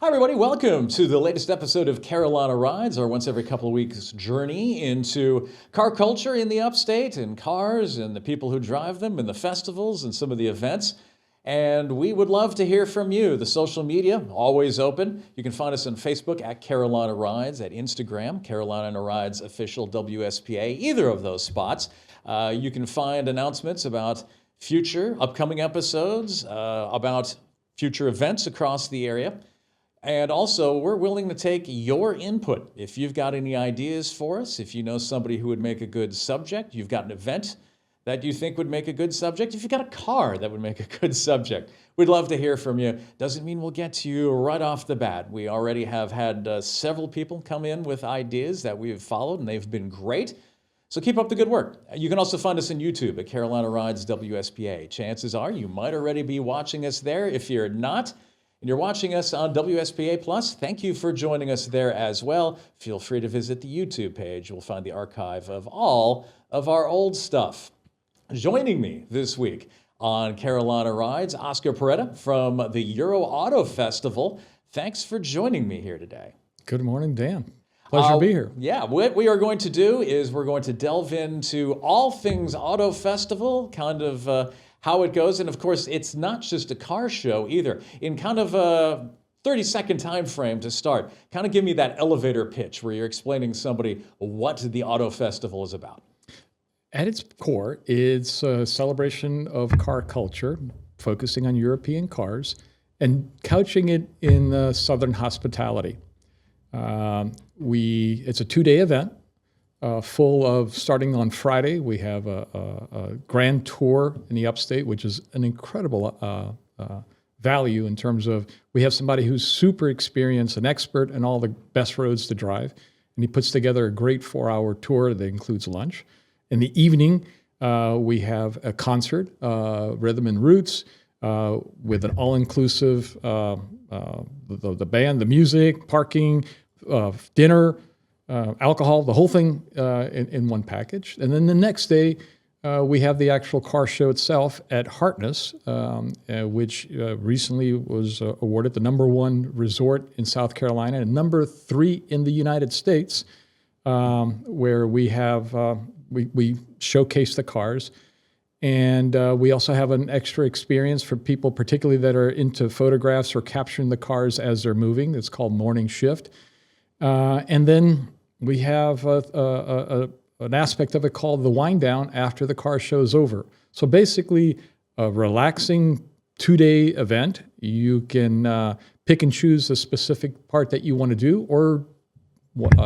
Hi, everybody. Welcome to the latest episode of Carolina Rides, our once every couple of weeks journey into car culture in the upstate and cars and the people who drive them and the festivals and some of the events. And we would love to hear from you. The social media, always open. You can find us on Facebook at Carolina Rides, at Instagram, Carolina Rides Official WSPA, either of those spots. You can find announcements about future upcoming episodes, about future events across the area. And also, we're willing to take your input. If you've got any ideas for us, if you know somebody who would make a good subject, you've got an event that you think would make a good subject, if you've got a car that would make a good subject, we'd love to hear from you. Doesn't mean we'll get to you right off the bat. We already have had several people come in with ideas that we've followed, and they've been great. So keep up the good work. You can also find us on YouTube at Carolina Rides WSPA. Chances are you might already be watching us there. If you're not, and you're watching us on WSPA Plus, thank you for joining us there as well. Feel free to visit the YouTube page. You'll find the archive of all of our old stuff. Joining me this week on Carolina Rides, Oscar Pereda from the Euro Auto Festival. Thanks for joining me here today. Good morning, Dan. Pleasure to be here. Yeah, what we are going to do is we're going to delve into all things Auto Festival, kind of how it goes. And of course, it's not just a car show either. In kind of a 30-second time frame to start, kind of give me that elevator pitch where you're explaining to somebody what the Auto Festival is about. At its core, it's a celebration of car culture, focusing on European cars and couching it in Southern hospitality. It's a 2-day event. Full of, starting on Friday, we have a grand tour in the upstate, which is an incredible value in terms of we have somebody who's super experienced, an expert in all the best roads to drive, and he puts together a great 4-hour tour that includes lunch. In the evening, we have a concert, Rhythm and Roots, with an all-inclusive, the band, the music, parking, dinner, alcohol, the whole thing in one package. And then the next day, we have the actual car show itself at Hartness, which recently was awarded the #1 resort in South Carolina and #3 in the United States, where we have we showcase the cars. And we also have an extra experience for people, particularly that are into photographs or capturing the cars as they're moving. It's called Morning Shift. And then we have an aspect of it called the wind down after the car show's over. So basically, a relaxing 2-day event. You can pick and choose the specific part that you want to do, or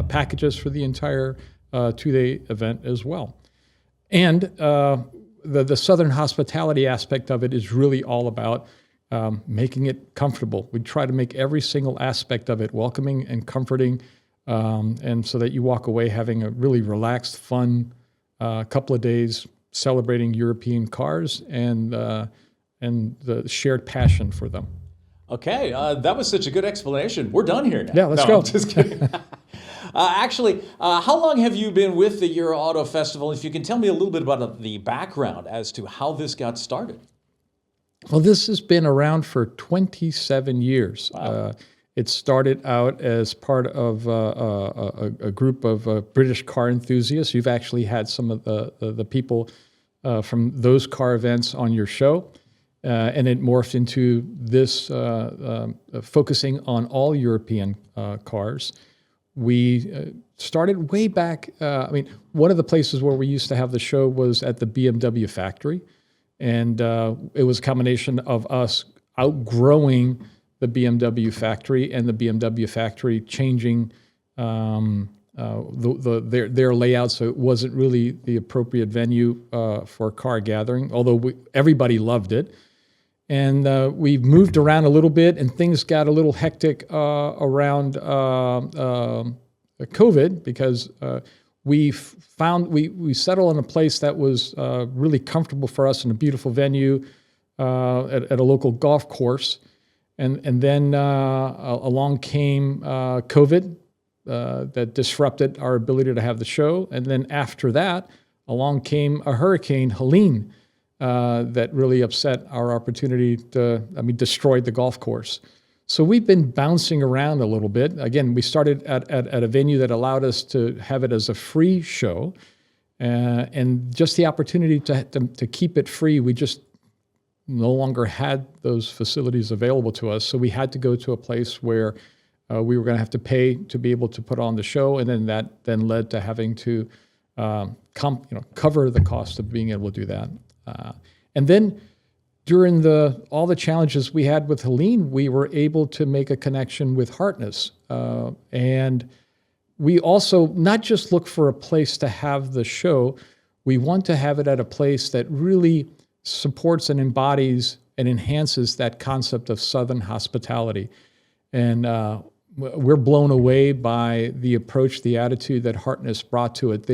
packages for the entire 2-day event as well. And the Southern hospitality aspect of it is really all about making it comfortable. We try to make every single aspect of it welcoming and comforting, and so that you walk away having a really relaxed, fun couple of days celebrating European cars and the shared passion for them. Okay, that was such a good explanation. We're done here now. Yeah, let's go. I'm just kidding. Actually, how long have you been with the Euro Auto Festival? If you can tell me a little bit about the background as to how this got started. Well, this has been around for 27 years. Wow. It started out as part of a group of British car enthusiasts. You've actually had some of the people from those car events on your show. And it morphed into this focusing on all European cars. We started way back. One of the places where we used to have the show was at the BMW factory. And it was a combination of us outgrowing the BMW factory and the BMW factory changing their layout, so it wasn't really the appropriate venue for a car gathering, although everybody loved it. And we moved around a little bit, and things got a little hectic around COVID because we settled on a place that was really comfortable for us in a beautiful venue at a local golf course. And then along came COVID that disrupted our ability to have the show. And then after that, along came a hurricane, Helene, that really upset our opportunity destroyed the golf course. So we've been bouncing around a little bit. Again, we started at a venue that allowed us to have it as a free show, and just the opportunity to keep it free. We just no longer had those facilities available to us, so we had to go to a place where we were going to have to pay to be able to put on the show, and then that then led to having to cover the cost of being able to do that. And then during all the challenges we had with Helene, we were able to make a connection with Hartness, and we also not just look for a place to have the show. We want to have it at a place that really supports and embodies and enhances that concept of Southern hospitality. And we're blown away by the approach, the attitude that Hartness brought to it.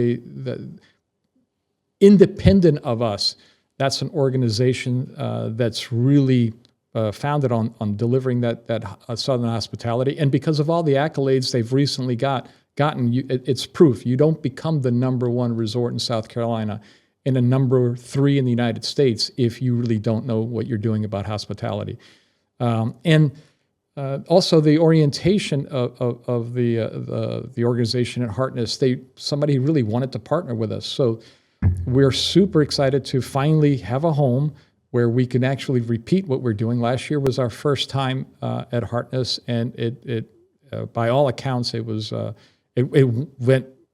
Independent of us, that's an organization that's really founded on delivering that Southern hospitality. And because of all the accolades they've recently gotten, it's proof. You don't become the #1 resort in South Carolina and a #3 in the United States if you really don't know what you're doing about hospitality. Also, the orientation of the organization at Hartness, somebody really wanted to partner with us. So we're super excited to finally have a home where we can actually repeat what we're doing. Last year was our first time at Hartness, and it by all accounts, it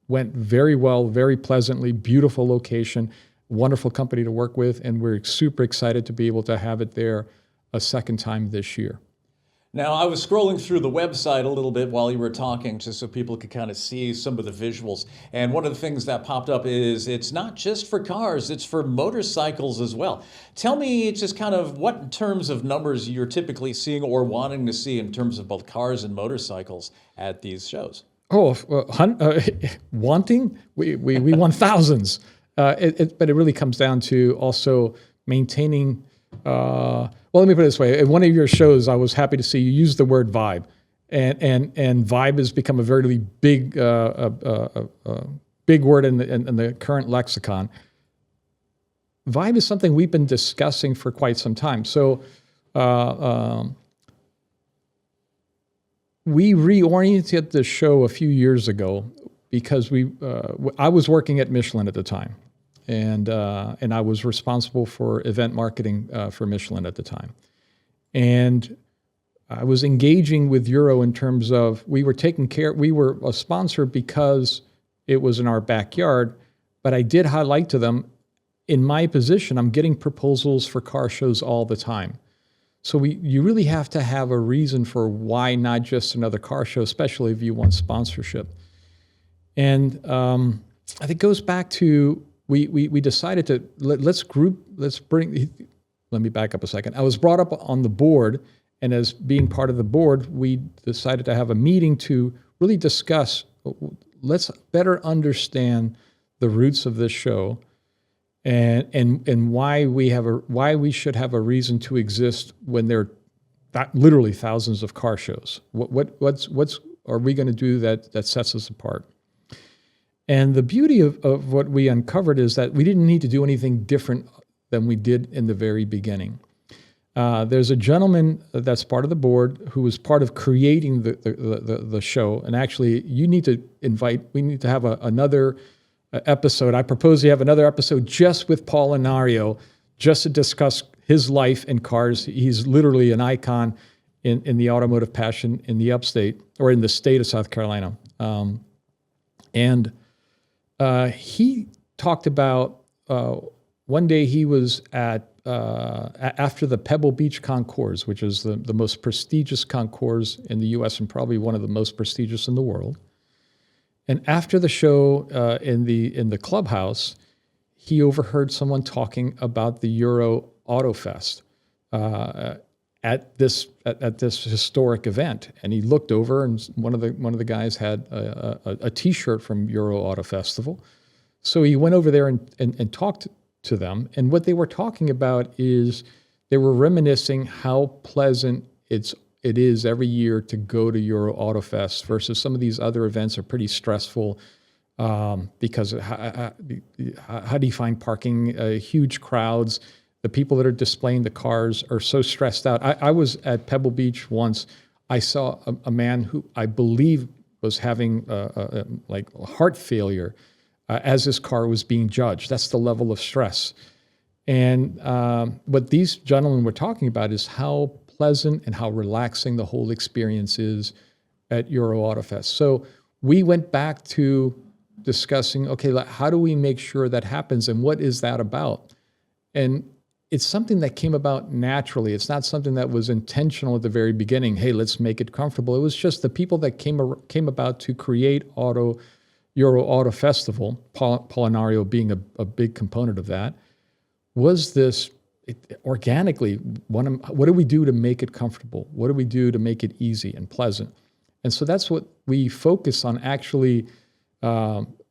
went very well, very pleasantly, beautiful location, wonderful company to work with, and we're super excited to be able to have it there a second time this year. Now, I was scrolling through the website a little bit while you were talking, just so people could kind of see some of the visuals. And one of the things that popped up is it's not just for cars, it's for motorcycles as well. Tell me just kind of what in terms of numbers you're typically seeing or wanting to see in terms of both cars and motorcycles at these shows. Oh, wanting? We want thousands. But it really comes down to also maintaining. Well, let me put it this way. At one of your shows, I was happy to see you use the word vibe, and vibe has become a very big big word in the current lexicon. Vibe is something we've been discussing for quite some time. So we reoriented the show a few years ago because I was working at Michelin at the time. And I was responsible for event marketing for Michelin at the time. And I was engaging with Euro in terms of we were a sponsor because it was in our backyard, but I did highlight to them, in my position, I'm getting proposals for car shows all the time. So you really have to have a reason for why not just another car show, especially if you want sponsorship. And I think it goes back to, we decided to let me back up a second. I was brought up on the board, and as being part of the board, we decided to have a meeting to really discuss, let's better understand the roots of this show and why we should have a reason to exist when there are literally thousands of car shows. What are we going to do that sets us apart? And the beauty of what we uncovered is that we didn't need to do anything different than we did in the very beginning. There's a gentleman that's part of the board who was part of creating the show. And actually, we need to have another episode. I propose we have another episode just with Paul Inario, just to discuss his life and cars. He's literally an icon in the automotive passion in the upstate, or in the state of South Carolina. He talked about one day he was at after the Pebble Beach Concours, which is the most prestigious concours in the U.S. and probably one of the most prestigious in the world. And after the show in the clubhouse, he overheard someone talking about the Euro Auto Fest at this historic event, and he looked over, and one of the guys had a T-shirt from Euro Auto Festival. So he went over there and talked to them, and what they were talking about is they were reminiscing how pleasant it is every year to go to Euro Auto Fest versus some of these other events are pretty stressful because how do you find parking? Huge crowds. The people that are displaying the cars are so stressed out. I was at Pebble Beach once. I saw a man who I believe was having like heart failure as his car was being judged. That's the level of stress. And what these gentlemen were talking about is how pleasant and how relaxing the whole experience is at Euro Auto Fest. So we went back to discussing, okay, how do we make sure that happens and what is that about? And it's something that came about naturally. It's not something that was intentional at the very beginning. Hey, let's make it comfortable. It was just the people that came about to create Euro Auto Festival, Polinario being a big component of that, was this organically, what do we do to make it comfortable? What do we do to make it easy and pleasant? And so that's what we focus on actually.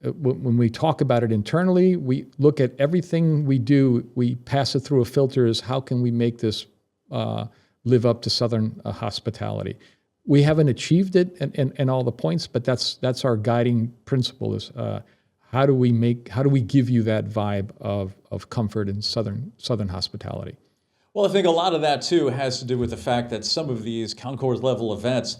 When we talk about it internally, we look at everything we do, we pass it through a filter as how can we make this live up to Southern hospitality. We haven't achieved it in all the points, but that's our guiding principle is how do we give you that vibe of comfort and Southern hospitality? Well, I think a lot of that too has to do with the fact that some of these concourse level events,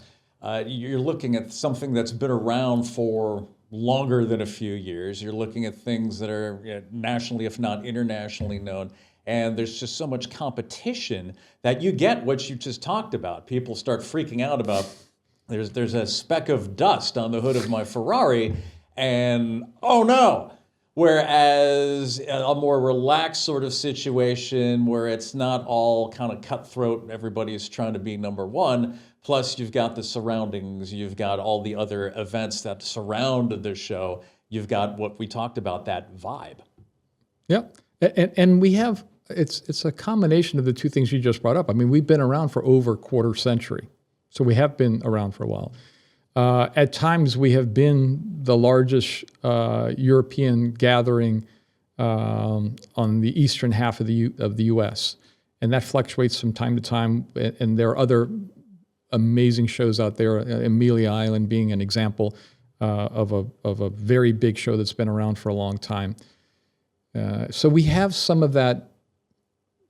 you're looking at something that's been around for longer than a few years. You're looking at things that are nationally, if not internationally known. And there's just so much competition that you get what you just talked about. People start freaking out about, there's a speck of dust on the hood of my Ferrari, and oh no. Whereas a more relaxed sort of situation where it's not all kind of cutthroat, everybody's trying to be number one, plus you've got the surroundings, you've got all the other events that surround the show, you've got what we talked about, that vibe. Yeah, and we have, it's a combination of the two things you just brought up. I mean, we've been around for over a quarter century, so we have been around for a while. At times, we have been the largest European gathering on the eastern half of the U.S., and that fluctuates from time to time. And there are other amazing shows out there. Amelia Island being an example of a very big show that's been around for a long time. So we have some of that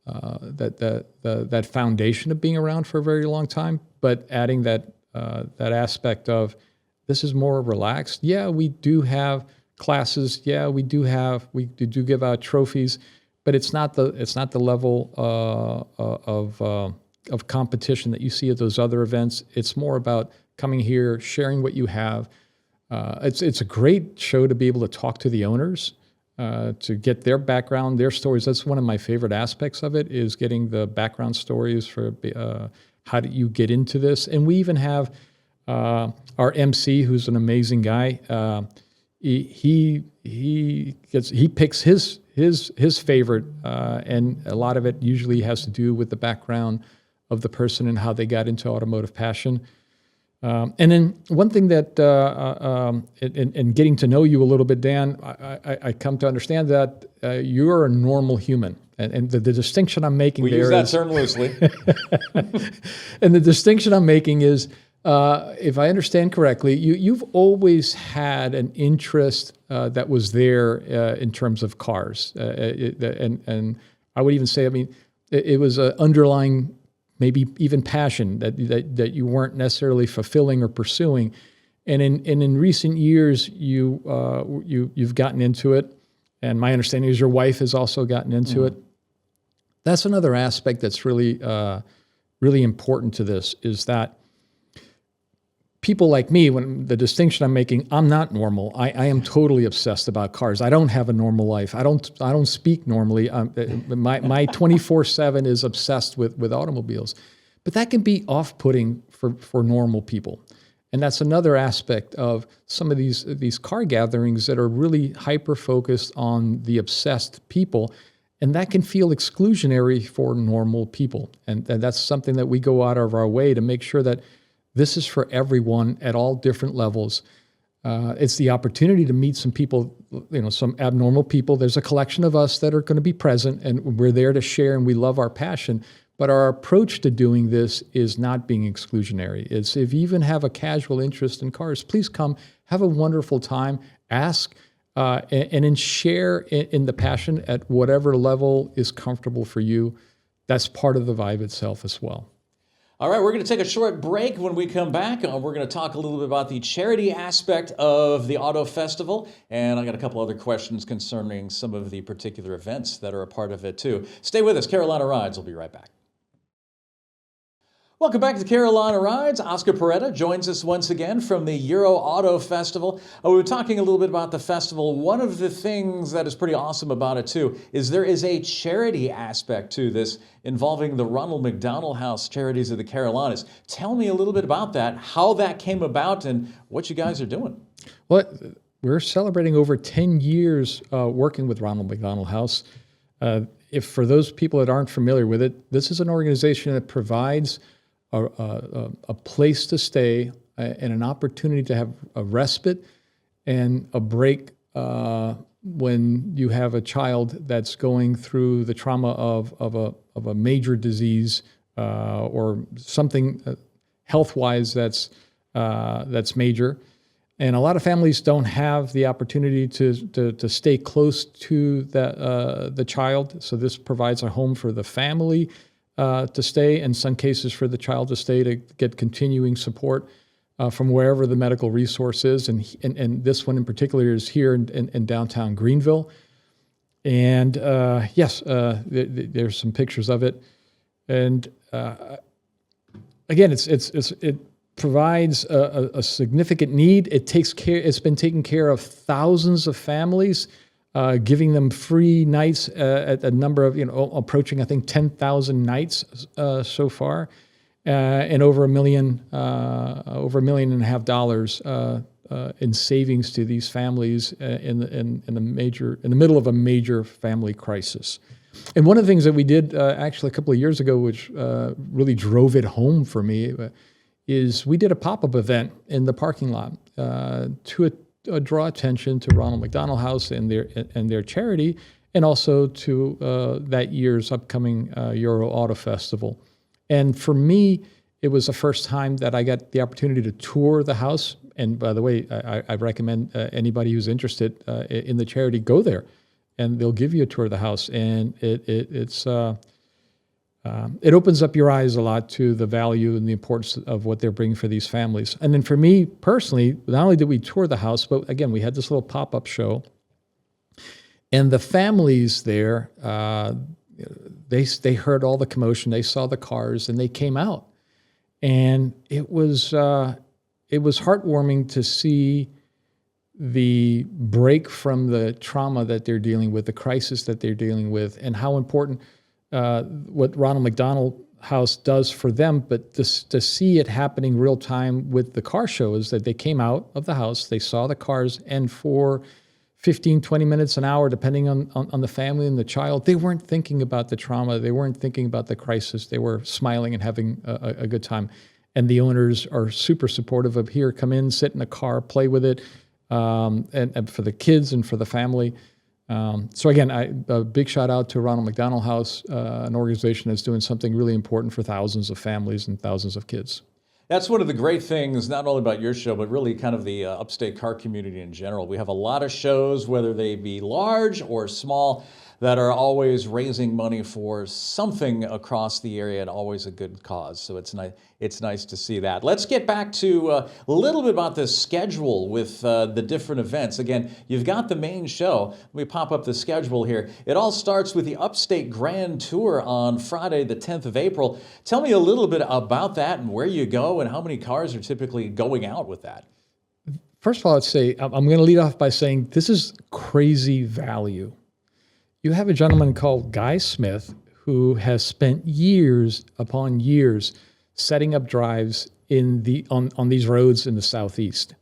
that foundation of being around for a very long time, but adding that aspect of this is more relaxed. Yeah, we do have classes. Yeah, we do give out trophies, but it's not the level of competition that you see at those other events. It's more about coming here, sharing what you have. It's a great show to be able to talk to the owners, to get their background, their stories. That's one of my favorite aspects of it, is getting the background stories for how did you get into this. And we even have our MC, who's an amazing guy. He picks his favorite, and a lot of it usually has to do with the background of the person and how they got into automotive passion. And then one thing that, in getting to know you a little bit, Dan, I come to understand that you're a normal human. And the distinction I'm making there is... We use that term loosely. And the distinction I'm making is, if I understand correctly, you've always had an interest that was there in terms of cars. And I would even say, I mean, it was an underlying, maybe even passion that you weren't necessarily fulfilling or pursuing. And in recent years, you've gotten into it. And my understanding is your wife has also gotten into it. That's another aspect that's really, really important to this, is that people like me, when the distinction I'm making, I'm not normal. I am totally obsessed about cars. I don't have a normal life. I don't speak normally. My 24/7 is obsessed with automobiles. But that can be off-putting for normal people. And that's another aspect of some of these car gatherings that are really hyper-focused on the obsessed people. And that can feel exclusionary for normal people. And that's something that we go out of our way to make sure that this is for everyone at all different levels. It's the opportunity to meet some people, some abnormal people. There's a collection of us that are going to be present, and we're there to share, and we love our passion. But our approach to doing this is not being exclusionary. It's, if you even have a casual interest in cars, please come, have a wonderful time, ask, and then share in the passion at whatever level is comfortable for you. That's part of the vibe itself as well. All right, we're going to take a short break. When we come back, we're going to talk a little bit about the charity aspect of the Auto Festival, and I got a couple other questions concerning some of the particular events that are a part of it too. Stay with us. Carolina Rides. We'll be right back. Welcome back to Carolina Rides. Oscar Pereda joins us once again from the Euro Auto Festival. We were talking a little bit about the festival. One of the things that is pretty awesome about it too is there is a charity aspect to this involving the Ronald McDonald House Charities of the Carolinas. Tell me a little bit about that, how that came about, and what you guys are doing. Well, we're celebrating over 10 years working with Ronald McDonald House. If for those people that aren't familiar with it, this is an organization that provides a place to stay and an opportunity to have a respite and a break when you have a child that's going through the trauma of a major disease or something health-wise that's major. And a lot of families don't have the opportunity to stay close to the child. So this provides a home for the family to stay, in some cases for the child to stay to get continuing support from wherever the medical resource is. And this one in particular is here in downtown Greenville. And yes, there's some pictures of it. And again, it provides a significant need. It takes care. It's been taking care of thousands of families, giving them free nights at a number of, approaching, I think, 10,000 nights so far, and over $1.5 million in savings to these families in the middle of a major family crisis. And one of the things that we did actually a couple of years ago, which really drove it home for me, is we did a pop-up event in the parking lot to draw attention to Ronald McDonald House and their charity, and also to that year's upcoming Euro Auto Festival. And for me, it was the first time that I got the opportunity to tour the house. And by the way, I recommend anybody who's interested in the charity go there, and they'll give you a tour of the house. And it opens up your eyes a lot to the value and the importance of what they're bringing for these families. And then for me personally, not only did we tour the house, but again, we had this little pop-up show. And the families there, they heard all the commotion, they saw the cars, and they came out. And it was heartwarming to see the break from the trauma that they're dealing with, the crisis that they're dealing with, and how important what Ronald McDonald House does for them, but to see it happening real time with the car show is that they came out of the house, they saw the cars, and for 15, 20 minutes, an hour, depending on the family and the child, they weren't thinking about the trauma, they weren't thinking about the crisis, they were smiling and having a good time. And the owners are super supportive of, here, come in, sit in the car, play with it, and for the kids and for the family. So again, a big shout out to Ronald McDonald House, an organization that's doing something really important for thousands of families and thousands of kids. That's one of the great things, not only about your show, but really kind of the upstate car community in general. We have a lot of shows, whether they be large or small, that are always raising money for something across the area, and always a good cause. So it's nice to see that. Let's get back to a little bit about the schedule with the different events. Again, you've got the main show. Let me pop up the schedule here. It all starts with the Upstate Grand Tour on Friday, the 10th of April. Tell me a little bit about that and where you go and how many cars are typically going out with that. First of all, I'd say, I'm going to lead off by saying this is crazy value. You have a gentleman called Guy Smith who has spent years upon years setting up drives on these roads in the Southeast.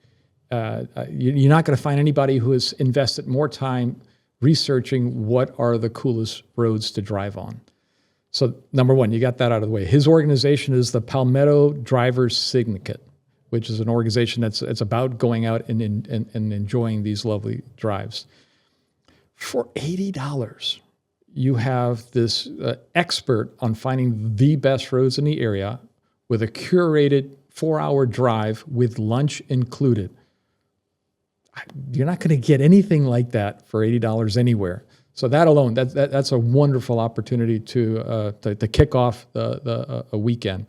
You're not going to find anybody who has invested more time researching what are the coolest roads to drive on. So number one, you got that out of the way. His organization is the Palmetto Drivers Syndicate, which is an organization that's about going out and enjoying these lovely drives. For $80, you have this expert on finding the best roads in the area with a curated 4-hour drive with lunch included. You're not going to get anything like that for $80 anywhere. So that alone, that's a wonderful opportunity to kick off a weekend.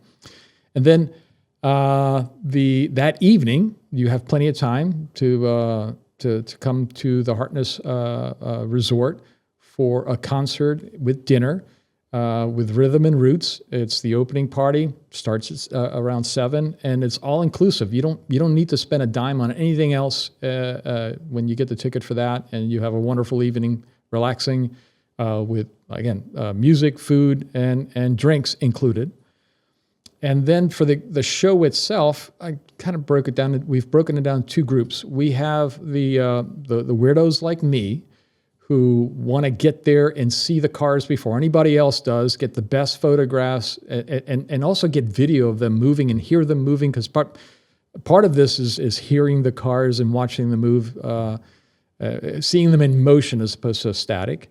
And then that evening, you have plenty of time to come to the Hartness Resort for a concert with dinner with Rhythm and Roots. It's the opening party, starts around 7, and it's all inclusive. You don't need to spend a dime on anything else when you get the ticket for that, and you have a wonderful evening relaxing with, again, music, food, and drinks included. And then for the show itself, I kind of broke it down. We've broken it down in 2 groups. We have the weirdos like me, who want to get there and see the cars before anybody else does, get the best photographs, and also get video of them moving and hear them moving, because part of this is hearing the cars and watching them move, seeing them in motion as opposed to static.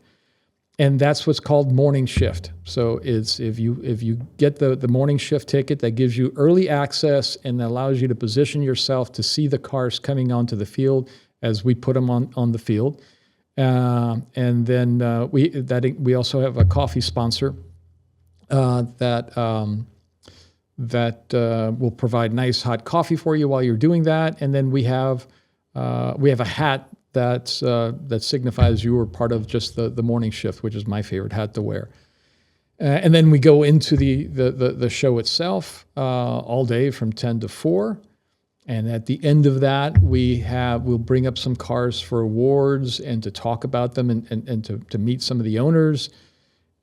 And that's what's called morning shift. So it's if you get the morning shift ticket, that gives you early access and allows you to position yourself to see the cars coming onto the field as we put them on the field. And then we also have a coffee sponsor that will provide nice hot coffee for you while you're doing that. And then we have a hat that signifies you are part of just the morning shift, which is my favorite hat to wear. And then we go into the show itself all day from 10 to 4. And at the end of that, we'll bring up some cars for awards and to talk about them and to meet some of the owners.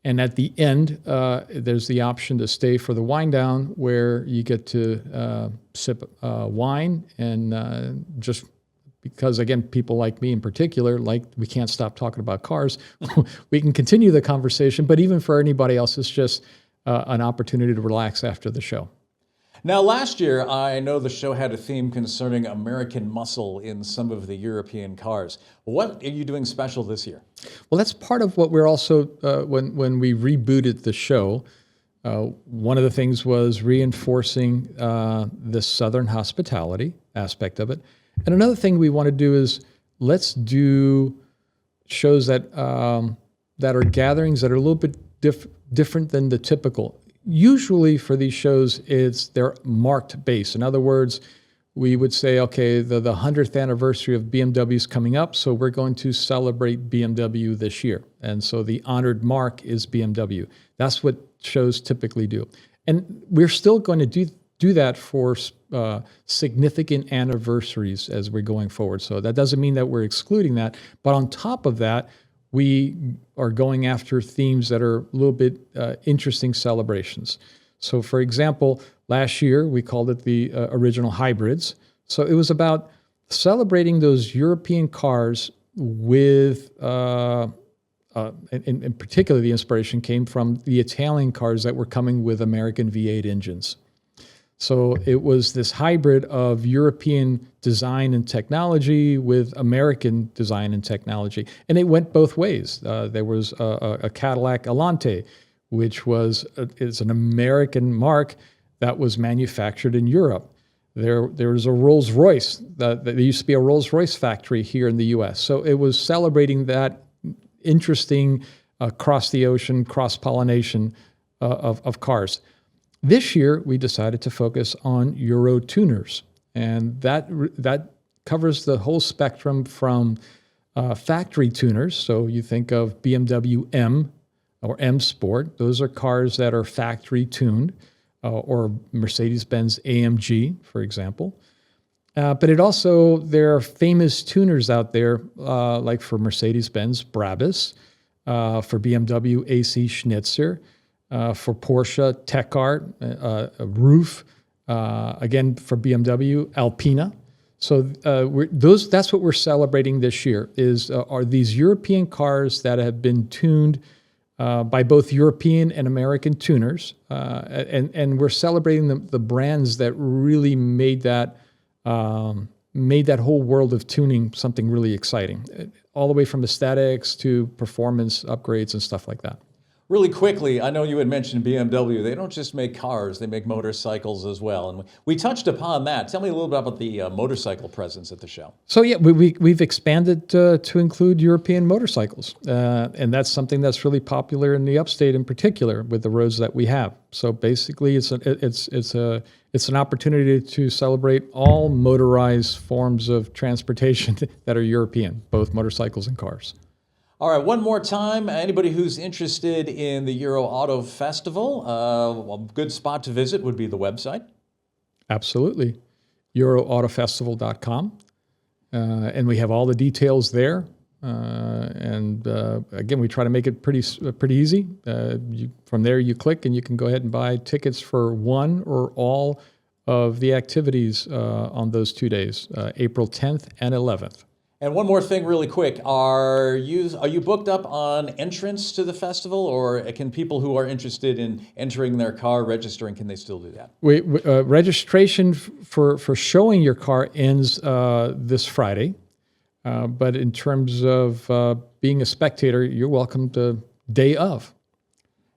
And at the end, there's the option to stay for the wind down, where you get to sip wine and just because, again, people like me in particular, we can't stop talking about cars. We can continue the conversation, but even for anybody else, it's just an opportunity to relax after the show. Now, last year, I know the show had a theme concerning American muscle in some of the European cars. What are you doing special this year? Well, that's part of what we're also, when we rebooted the show, one of the things was reinforcing the Southern hospitality aspect of it. And another thing we want to do is let's do shows that are gatherings that are a little bit different than the typical. Usually for these shows, they're marked base. In other words, we would say, okay, the 100th anniversary of BMW is coming up, so we're going to celebrate BMW this year. And so the honored mark is BMW. That's what shows typically do. And we're still going to do that for significant anniversaries as we're going forward. So that doesn't mean that we're excluding that. But on top of that, we are going after themes that are a little bit interesting celebrations. So, for example, last year we called it the original hybrids. So it was about celebrating those European cars with, in particular, the inspiration came from the Italian cars that were coming with American V8 engines. So it was this hybrid of European design and technology with American design and technology. And it went both ways. There was a Cadillac Alante, which is an American mark that was manufactured in Europe. There was a Rolls-Royce. There used to be a Rolls-Royce factory here in the U.S. So it was celebrating that interesting across the ocean, cross-pollination of cars. This year, we decided to focus on Euro tuners, and that covers the whole spectrum from factory tuners. So you think of BMW M or M Sport. Those are cars that are factory tuned, or Mercedes-Benz AMG, for example. But there are famous tuners out there, like for Mercedes-Benz Brabus, for BMW AC Schnitzer, for Porsche Tech-Art, Roof, again for BMW Alpina. So that's what we're celebrating this year are these European cars that have been tuned by both European and American tuners, and we're celebrating the brands that really made that whole world of tuning something really exciting, all the way from aesthetics to performance upgrades and stuff like that. Really quickly, I know you had mentioned BMW. They don't just make cars, they make motorcycles as well. And we touched upon that. Tell me a little bit about the motorcycle presence at the show. So yeah, we've expanded to include European motorcycles, and that's something that's really popular in the upstate, in particular, with the roads that we have. So basically, it's an opportunity to celebrate all motorized forms of transportation that are European, both motorcycles and cars. All right, one more time. Anybody who's interested in the Euro Auto Festival, a good spot to visit would be the website. Absolutely. EuroAutoFestival.com. And we have all the details there. Again, we try to make it pretty easy. From there, you click and you can go ahead and buy tickets for one or all of the activities on those 2 days, April 10th and 11th. And one more thing really quick. Are you booked up on entrance to the festival, or can people who are interested in entering their car, registering, can they still do that? Registration for showing your car ends this Friday. But in terms of being a spectator, you're welcome to day of.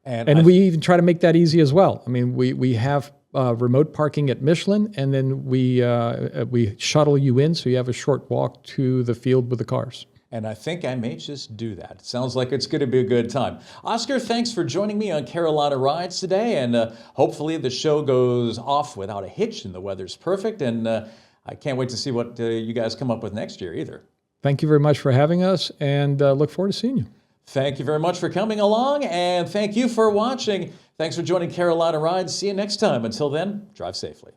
And we even try to make that easy as well. I mean, we have remote parking at Michelin, and then we shuttle you in, so you have a short walk to the field with the cars. And I think I may just do that. It sounds like it's going to be a good time. Oscar, thanks for joining me on Carolina Rides today, and hopefully the show goes off without a hitch and the weather's perfect, and I can't wait to see what you guys come up with next year either. Thank you very much for having us, and look forward to seeing you. Thank you very much for coming along, and thank you for watching. Thanks for joining Carolina Rides. See you next time. Until then, drive safely.